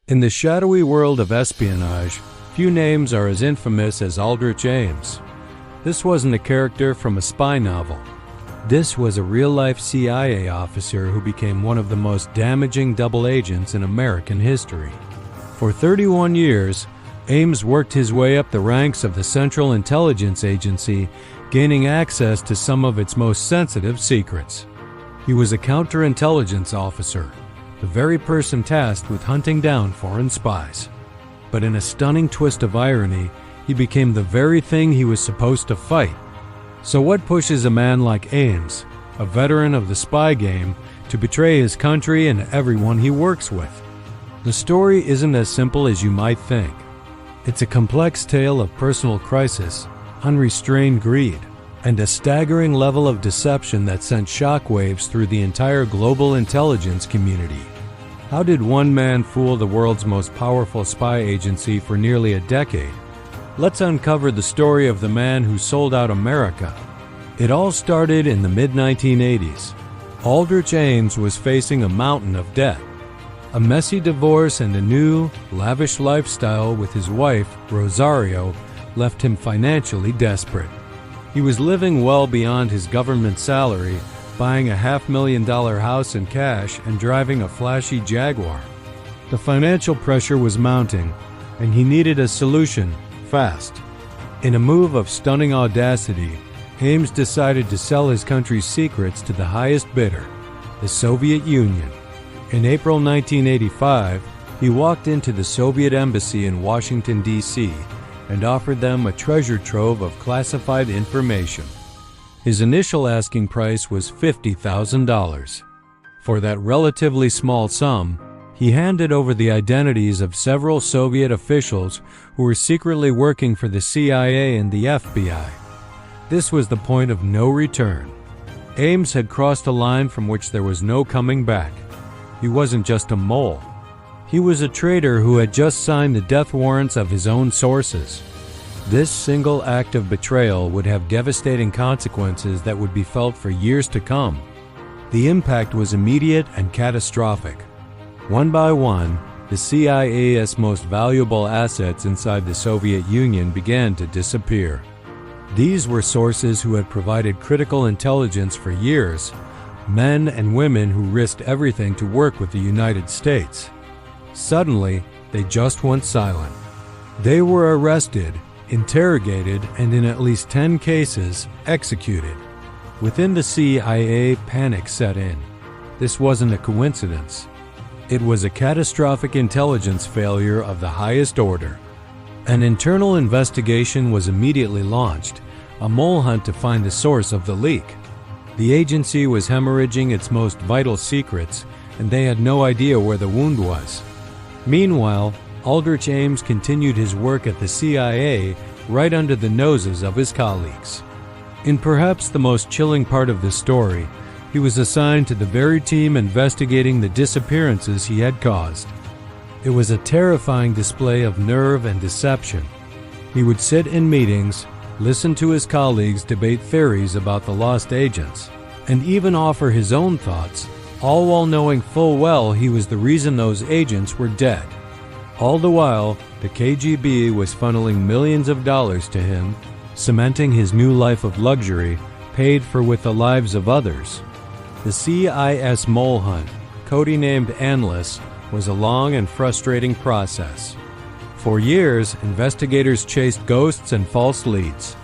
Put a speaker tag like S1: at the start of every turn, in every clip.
S1: In the shadowy world of espionage, few names are as infamous as Aldrich Ames. This wasn't a character from a spy novel. This was a real-life CIA officer who became one of the most damaging double agents in American history. For 31 years, Ames worked his way up the ranks of the Central Intelligence Agency, gaining access to some of its most sensitive secrets. He was a counterintelligence officer, the very person tasked with hunting down foreign spies. But in a stunning twist of irony, he became the very thing he was supposed to fight. So what pushes a man like Ames, a veteran of the spy game, to betray his country and everyone he works with? The story isn't as simple as you might think. It's a complex tale of personal crisis, unrestrained greed, and a staggering level of deception that sent shockwaves through the entire global intelligence community. How did one man fool the world's most powerful spy agency for nearly a decade? Let's uncover the story of the man who sold out America. It all started in the mid-1980s. Aldrich Ames was facing a mountain of debt. A messy divorce and a new, lavish lifestyle with his wife, Rosario, left him financially desperate. He was living well beyond his government salary, buying a $500,000 house in cash and driving a flashy Jaguar. The financial pressure was mounting, and he needed a solution, fast. In a move of stunning audacity, Ames decided to sell his country's secrets to the highest bidder, the Soviet Union. In April 1985, he walked into the Soviet embassy in Washington, D.C., and offered them a treasure trove of classified information. His initial asking price was $50,000. For that relatively small sum, he handed over the identities of several Soviet officials who were secretly working for the CIA and the FBI. This was the point of no return. Ames had crossed a line from which there was no coming back. He wasn't just a mole. He was a traitor who had just signed the death warrants of his own sources. This single act of betrayal would have devastating consequences that would be felt for years to come. The impact was immediate and catastrophic. One by one, the CIA's most valuable assets inside the Soviet Union began to disappear. These were sources who had provided critical intelligence for years, men and women who risked everything to work with the United States. Suddenly, they just went silent. They were arrested, interrogated, and in at least 10 cases, executed. Within the CIA, panic set in. This wasn't a coincidence. It was a catastrophic intelligence failure of the highest order. An internal investigation was immediately launched, a mole hunt to find the source of the leak. The agency was hemorrhaging its most vital secrets, and they had no idea where the wound was. Meanwhile, Aldrich Ames continued his work at the CIA right under the noses of his colleagues. In perhaps the most chilling part of the story, he was assigned to the very team investigating the disappearances he had caused. It was a terrifying display of nerve and deception. He would sit in meetings, listen to his colleagues debate theories about the lost agents, and even offer his own thoughts, all while knowing full well he was the reason those agents were dead. All the while, the KGB was funneling millions of dollars to him, cementing his new life of luxury, paid for with the lives of others. The CIS mole hunt, codenamed Endless, was a long and frustrating process. For years, investigators chased ghosts and false leads.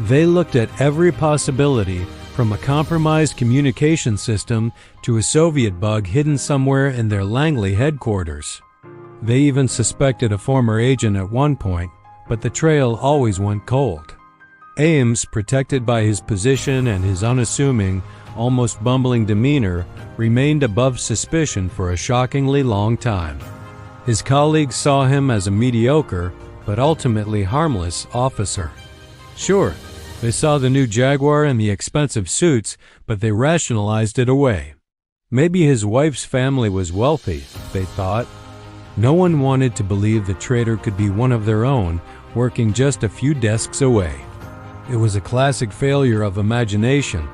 S1: They looked at every possibility, from a compromised communication system to a Soviet bug hidden somewhere in their Langley headquarters. They even suspected a former agent at one point, but the trail always went cold. Ames, protected by his position and his unassuming, almost bumbling demeanor, remained above suspicion for a shockingly long time. His colleagues saw him as a mediocre, but ultimately harmless officer. Sure, they saw the new Jaguar and the expensive suits, but they rationalized it away. Maybe his wife's family was wealthy, they thought. No one wanted to believe the traitor could be one of their own, working just a few desks away. It was a classic failure of imagination,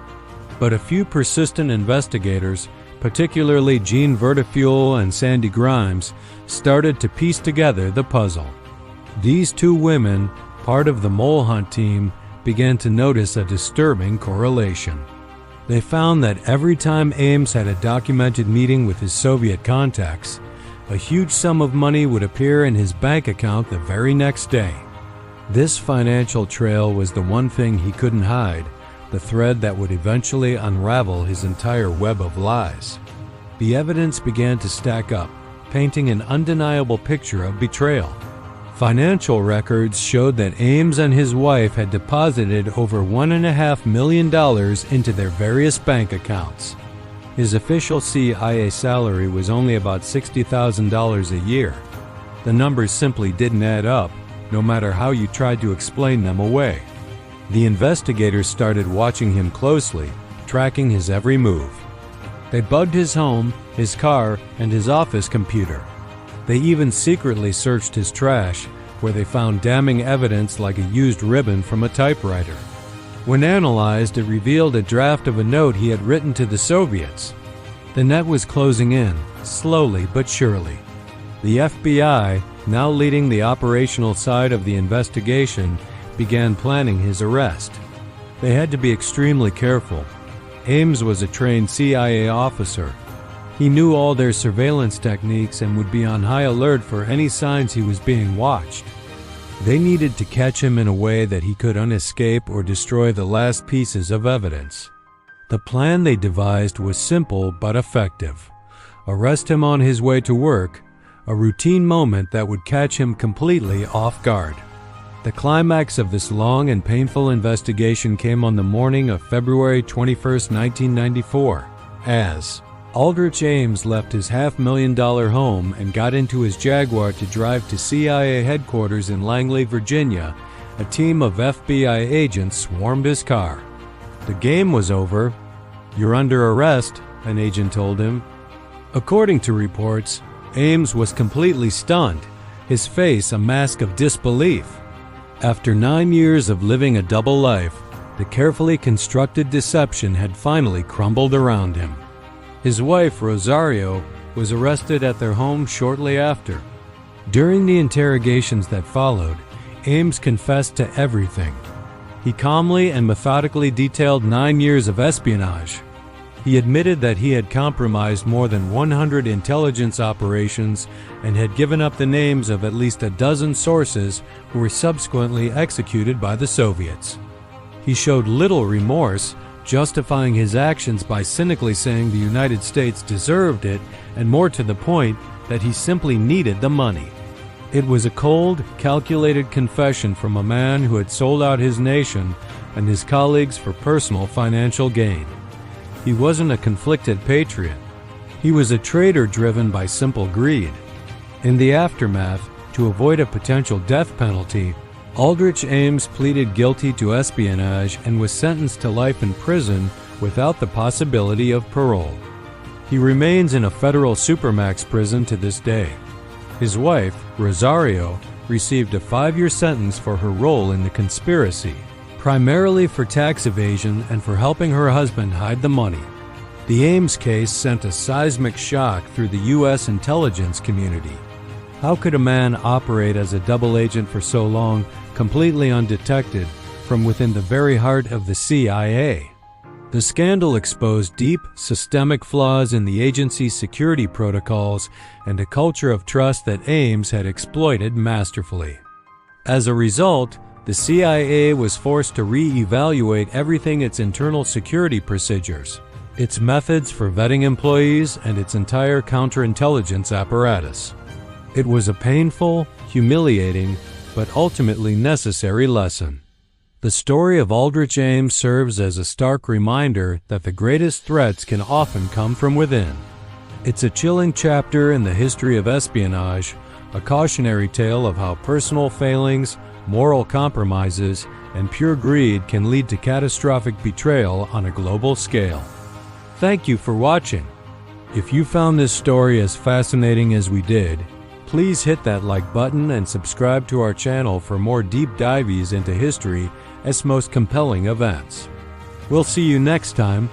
S1: but a few persistent investigators, particularly Jean Vertifule and Sandy Grimes, started to piece together the puzzle. These two women, part of the mole hunt team, began to notice a disturbing correlation. They found that every time Ames had a documented meeting with his Soviet contacts, a huge sum of money would appear in his bank account the very next day. This financial trail was the one thing he couldn't hide, the thread that would eventually unravel his entire web of lies. The evidence began to stack up, painting an undeniable picture of betrayal. Financial records showed that Ames and his wife had deposited over $1.5 million into their various bank accounts. His official CIA salary was only about $60,000 a year. The numbers simply didn't add up, no matter how you tried to explain them away. The investigators started watching him closely, tracking his every move. They bugged his home, his car, and his office computer. They even secretly searched his trash, where they found damning evidence like a used ribbon from a typewriter. When analyzed, it revealed a draft of a note he had written to the Soviets. The net was closing in, slowly but surely. The FBI, now leading the operational side of the investigation, began planning his arrest. They had to be extremely careful. Ames was a trained CIA officer. He knew all their surveillance techniques and would be on high alert for any signs he was being watched. They needed to catch him in a way that he could unescape or destroy the last pieces of evidence. The plan they devised was simple but effective. Arrest him on his way to work, a routine moment that would catch him completely off guard. The climax of this long and painful investigation came on the morning of February 21, 1994, as Aldrich Ames left his $500,000 home and got into his Jaguar to drive to CIA headquarters in Langley, Virginia. A team of FBI agents swarmed his car. The game was over. "You're under arrest," an agent told him. According to reports, Ames was completely stunned, his face a mask of disbelief. After 9 years of living a double life, the carefully constructed deception had finally crumbled around him. His wife, Rosario, was arrested at their home shortly after. During the interrogations that followed, Ames confessed to everything. He calmly and methodically detailed 9 years of espionage. He admitted that he had compromised more than 100 intelligence operations and had given up the names of at least a dozen sources who were subsequently executed by the Soviets. He showed little remorse, justifying his actions by cynically saying the United States deserved it, and more to the point, that he simply needed the money. It was a cold, calculated confession from a man who had sold out his nation and his colleagues for personal financial gain. He wasn't a conflicted patriot. He was a traitor driven by simple greed. In the aftermath, to avoid a potential death penalty, Aldrich Ames pleaded guilty to espionage and was sentenced to life in prison without the possibility of parole. He remains in a federal supermax prison to this day. His wife, Rosario, received a 5-year sentence for her role in the conspiracy, primarily for tax evasion and for helping her husband hide the money. The Ames case sent a seismic shock through the U.S. intelligence community. How could a man operate as a double agent for so long, completely undetected, from within the very heart of the CIA? The scandal exposed deep, systemic flaws in the agency's security protocols and a culture of trust that Ames had exploited masterfully. As a result, the CIA was forced to re-evaluate everything: its internal security procedures, its methods for vetting employees, and its entire counterintelligence apparatus. It was a painful, humiliating, but ultimately necessary lesson. The story of Aldrich Ames serves as a stark reminder that the greatest threats can often come from within. It's a chilling chapter in the history of espionage, a cautionary tale of how personal failings, moral compromises, and pure greed can lead to catastrophic betrayal on a global scale. Thank you for watching. If you found this story as fascinating as we did, please hit that like button and subscribe to our channel for more deep dives into history's most compelling events. We'll see you next time